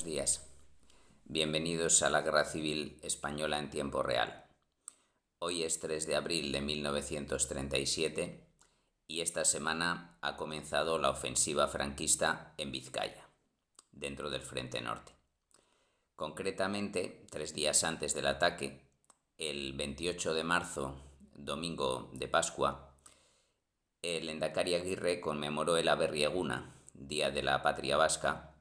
días. Bienvenidos a la Guerra Civil Española en tiempo real. Hoy es 3 de abril de 1937 y esta semana ha comenzado la ofensiva franquista en Vizcaya, dentro del Frente Norte. Concretamente, 3 días antes del ataque, el 28 de marzo, domingo de Pascua, el lehendakari Aguirre conmemoró el Aberri Eguna, Día de la Patria Vasca,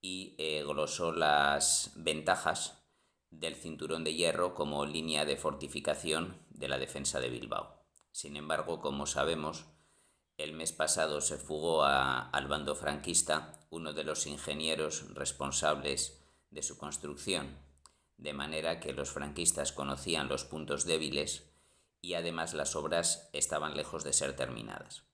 y glosó las ventajas del cinturón de hierro como línea de fortificación de la defensa de Bilbao. Sin embargo, como sabemos, el mes pasado se fugó al bando franquista uno de los ingenieros responsables de su construcción, de manera que los franquistas conocían los puntos débiles y además las obras estaban lejos de ser terminadas.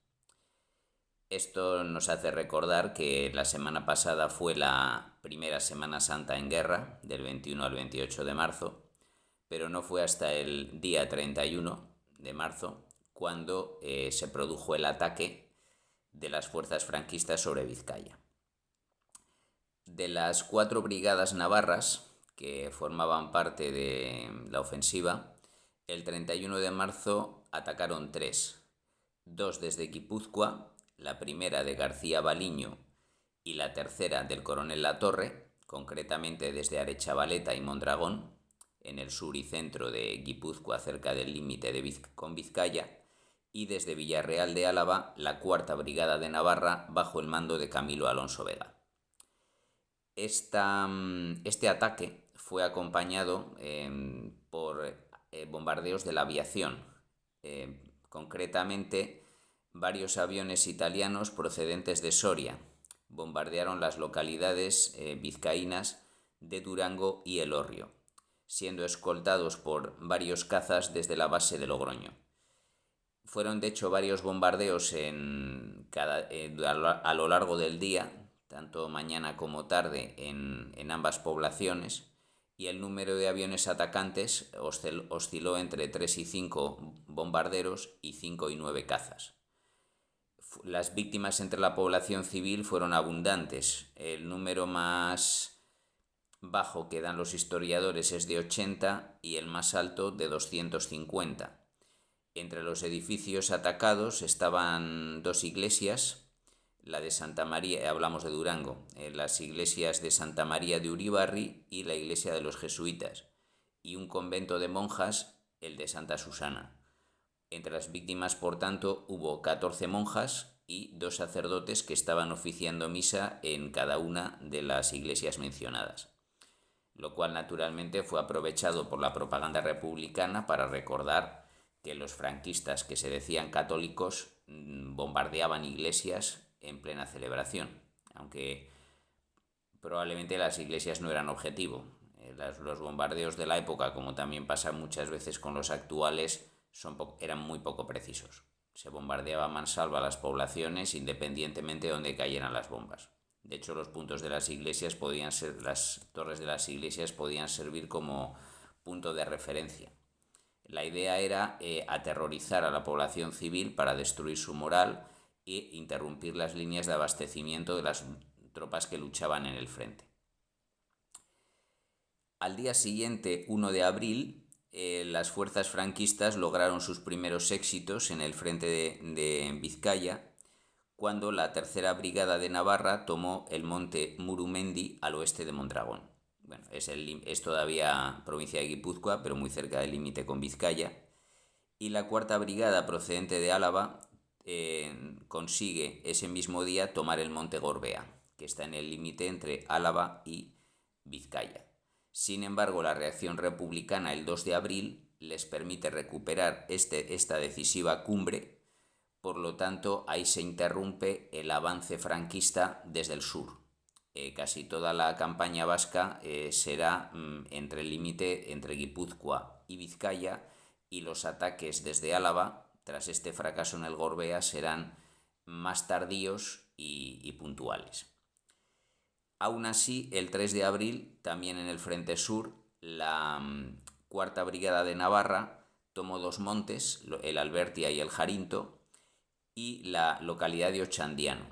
Esto nos hace recordar que la semana pasada fue la primera Semana Santa en guerra, del 21 al 28 de marzo, pero no fue hasta el día 31 de marzo cuando se produjo el ataque de las fuerzas franquistas sobre Vizcaya. De las 4 brigadas navarras que formaban parte de la ofensiva, el 31 de marzo atacaron 3, 2 desde Guipúzcoa, la primera de García Baliño y la tercera del coronel Latorre, concretamente desde Arechavaleta y Mondragón, en el sur y centro de Guipúzcoa, cerca del límite con Vizcaya, y desde Villarreal de Álava, la cuarta brigada de Navarra, bajo el mando de Camilo Alonso Vega. Este ataque fue acompañado por bombardeos de la aviación, concretamente varios aviones italianos procedentes de Soria bombardearon las localidades vizcaínas de Durango y Elorrio, siendo escoltados por varios cazas desde la base de Logroño. Fueron de hecho varios bombardeos a lo largo del día, tanto mañana como tarde, en ambas poblaciones, y el número de aviones atacantes osciló entre 3 y 5 bombarderos y 5 y 9 cazas. Las víctimas entre la población civil fueron abundantes. El número más bajo que dan los historiadores es de 80 y el más alto de 250. Entre los edificios atacados estaban 2 iglesias, la de Santa María, hablamos de Durango, las iglesias de Santa María de Uribarri y la iglesia de los jesuitas, y un convento de monjas, el de Santa Susana. Entre las víctimas, por tanto, hubo 14 monjas y 2 sacerdotes que estaban oficiando misa en cada una de las iglesias mencionadas, lo cual naturalmente fue aprovechado por la propaganda republicana para recordar que los franquistas que se decían católicos bombardeaban iglesias en plena celebración, aunque probablemente las iglesias no eran objetivo. Los bombardeos de la época, como también pasa muchas veces con los actuales, eran muy poco precisos. Se bombardeaba a mansalva a las poblaciones independientemente de donde cayeran las bombas. De hecho, los puntos de las iglesias las torres de las iglesias podían servir como punto de referencia. La idea era aterrorizar a la población civil para destruir su moral e interrumpir las líneas de abastecimiento de las tropas que luchaban en el frente. Al día siguiente, 1 de abril, las fuerzas franquistas lograron sus primeros éxitos en el frente de Vizcaya, cuando la tercera brigada de Navarra tomó el monte Murumendi al oeste de Mondragón. Bueno, es todavía provincia de Guipúzcoa, pero muy cerca del límite con Vizcaya. Y la cuarta brigada procedente de Álava consigue ese mismo día tomar el monte Gorbea, que está en el límite entre Álava y Vizcaya. Sin embargo, la reacción republicana el 2 de abril les permite recuperar esta decisiva cumbre. Por lo tanto, ahí se interrumpe el avance franquista desde el sur. Casi toda la campaña vasca será entre el límite entre Guipúzcoa y Vizcaya, y los ataques desde Álava, tras este fracaso en el Gorbea, serán más tardíos y puntuales. Aún así, el 3 de abril, también en el frente sur, la cuarta brigada de Navarra tomó 2 montes, el Albertia y el Jarinto, y la localidad de Ochandiano,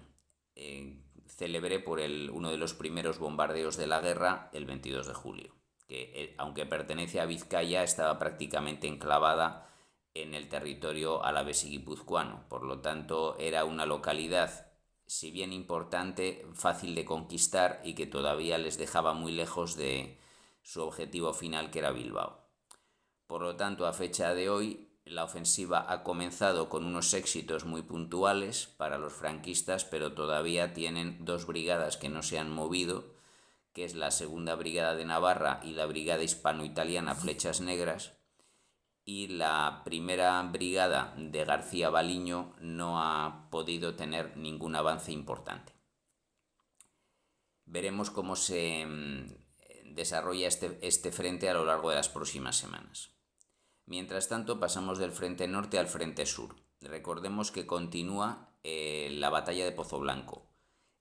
célebre por uno de los primeros bombardeos de la guerra el 22 de julio, que aunque pertenece a Vizcaya, estaba prácticamente enclavada en el territorio alavés y guipuzcoano. Por lo tanto, era una localidad, si bien importante, fácil de conquistar y que todavía les dejaba muy lejos de su objetivo final, que era Bilbao. Por lo tanto, a fecha de hoy, la ofensiva ha comenzado con unos éxitos muy puntuales para los franquistas, pero todavía tienen dos brigadas que no se han movido, que es la Segunda Brigada de Navarra y la Brigada Hispano-Italiana Flechas Negras, y la Primera Brigada de García Baliño no ha podido tener ningún avance importante. Veremos cómo se desarrolla este frente a lo largo de las próximas semanas. Mientras tanto, pasamos del frente norte al frente sur. Recordemos que continúa la batalla de Pozo Blanco.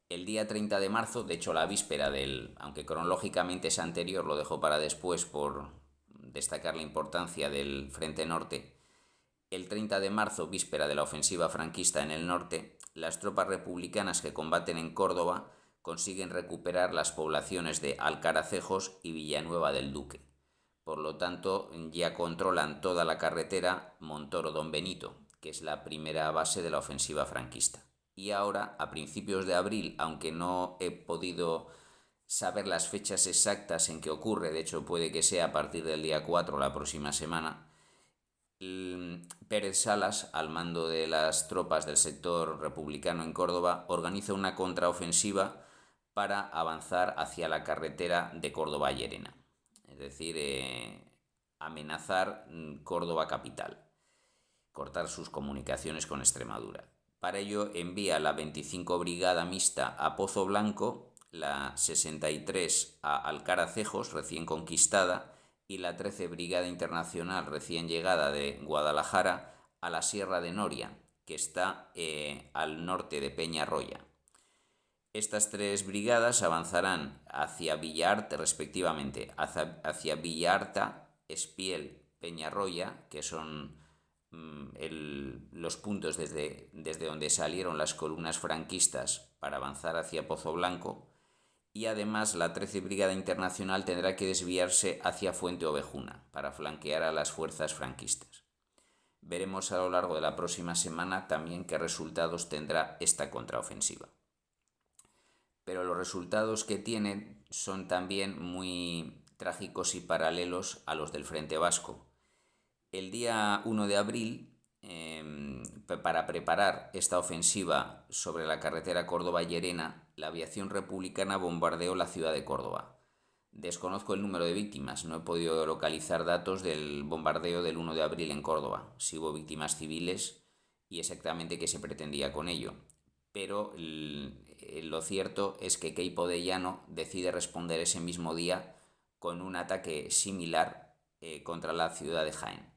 El día 30 de marzo, de hecho la víspera aunque cronológicamente es anterior, lo dejo para después por destacar la importancia del frente norte. El 30 de marzo, víspera de la ofensiva franquista en el norte, las tropas republicanas que combaten en Córdoba consiguen recuperar las poblaciones de Alcaracejos y Villanueva del Duque. Por lo tanto, ya controlan toda la carretera Montoro-Don Benito, que es la primera base de la ofensiva franquista. Y ahora, a principios de abril, aunque no he podido saber las fechas exactas en que ocurre, de hecho puede que sea a partir del día 4 la próxima semana, Pérez Salas, al mando de las tropas del sector republicano en Córdoba, organiza una contraofensiva para avanzar hacia la carretera de Córdoba a Llerena. Es decir, amenazar Córdoba capital, cortar sus comunicaciones con Extremadura. Para ello envía la 25 Brigada Mixta a Pozo Blanco, la 63 a Alcaracejos, recién conquistada, y la 13 Brigada Internacional, recién llegada de Guadalajara, a la Sierra de Noria, que está al norte de Peñarroya. Estas tres brigadas avanzarán hacia Villaarte, respectivamente, hacia Villarta, Espiel, Peñarroya, que son los puntos desde donde salieron las columnas franquistas para avanzar hacia Pozo Blanco, y además la 13 Brigada Internacional tendrá que desviarse hacia Fuente Ovejuna para flanquear a las fuerzas franquistas. Veremos a lo largo de la próxima semana también qué resultados tendrá esta contraofensiva. Pero los resultados que tienen son también muy trágicos y paralelos a los del Frente Vasco. El día 1 de abril, para preparar esta ofensiva sobre la carretera Córdoba-Llerena, la aviación republicana bombardeó la ciudad de Córdoba. Desconozco el número de víctimas, no he podido localizar datos del bombardeo del 1 de abril en Córdoba, si hubo víctimas civiles y exactamente qué se pretendía con ello. Pero lo cierto es que Queipo de Llano decide responder ese mismo día con un ataque similar contra la ciudad de Jaén.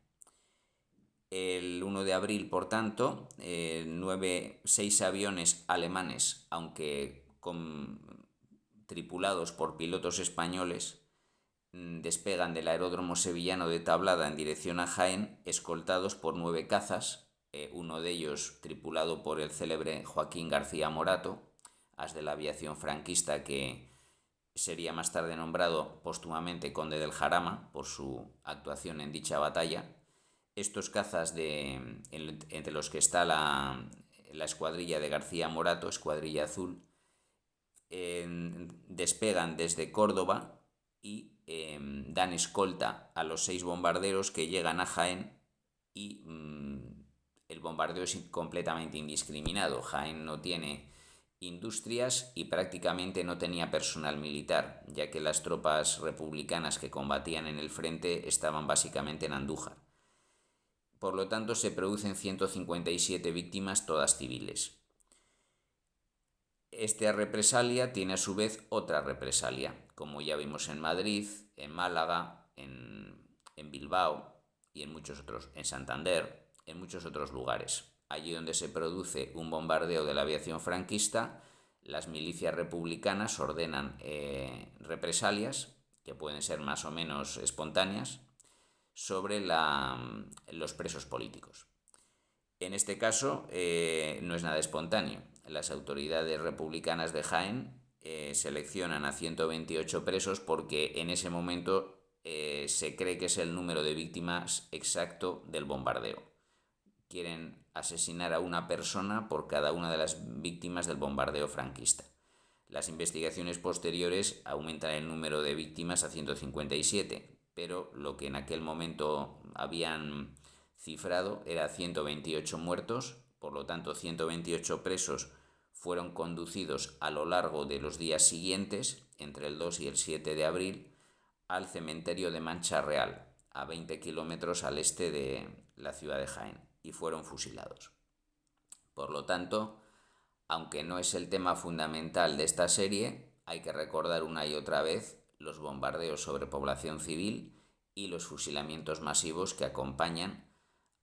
El 1 de abril, por tanto, 6 aviones alemanes, aunque tripulados por pilotos españoles, despegan del aeródromo sevillano de Tablada en dirección a Jaén, escoltados por 9 cazas, uno de ellos tripulado por el célebre Joaquín García Morato, as de la aviación franquista, que sería más tarde nombrado póstumamente conde del Jarama por su actuación en dicha batalla. Estos cazas, entre los que está la escuadrilla de García Morato, Escuadrilla Azul, despegan desde Córdoba y dan escolta a los 6 bombarderos que llegan a Jaén, y el bombardeo es completamente indiscriminado. Jaén no tiene industrias y prácticamente no tenía personal militar, ya que las tropas republicanas que combatían en el frente estaban básicamente en Andújar. Por lo tanto, se producen 157 víctimas, todas civiles. Esta represalia tiene a su vez otra represalia, como ya vimos en Madrid, en Málaga, en Bilbao y en muchos otros, en Santander, en muchos otros lugares. Allí donde se produce un bombardeo de la aviación franquista, las milicias republicanas ordenan represalias, que pueden ser más o menos espontáneas, sobre los presos políticos. En este caso no es nada espontáneo. las autoridades republicanas de Jaén seleccionan a 128 presos porque en ese momento se cree que es el número de víctimas exacto del bombardeo. Quieren asesinar a una persona por cada una de las víctimas del bombardeo franquista. Las investigaciones posteriores aumentan el número de víctimas a 157, pero lo que en aquel momento habían cifrado era 128 muertos, por lo tanto 128 presos fueron conducidos a lo largo de los días siguientes, entre el 2 y el 7 de abril, al cementerio de Mancha Real, a 20 kilómetros al este de la ciudad de Jaén, y fueron fusilados. Por lo tanto, aunque no es el tema fundamental de esta serie, hay que recordar una y otra vez los bombardeos sobre población civil y los fusilamientos masivos que acompañan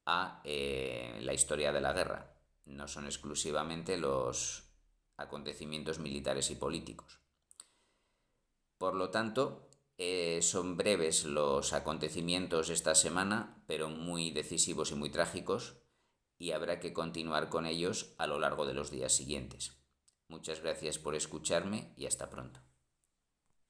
a la historia de la guerra. No son exclusivamente los acontecimientos militares y políticos. Por lo tanto, son breves los acontecimientos esta semana, pero muy decisivos y muy trágicos, y habrá que continuar con ellos a lo largo de los días siguientes. Muchas gracias por escucharme y hasta pronto.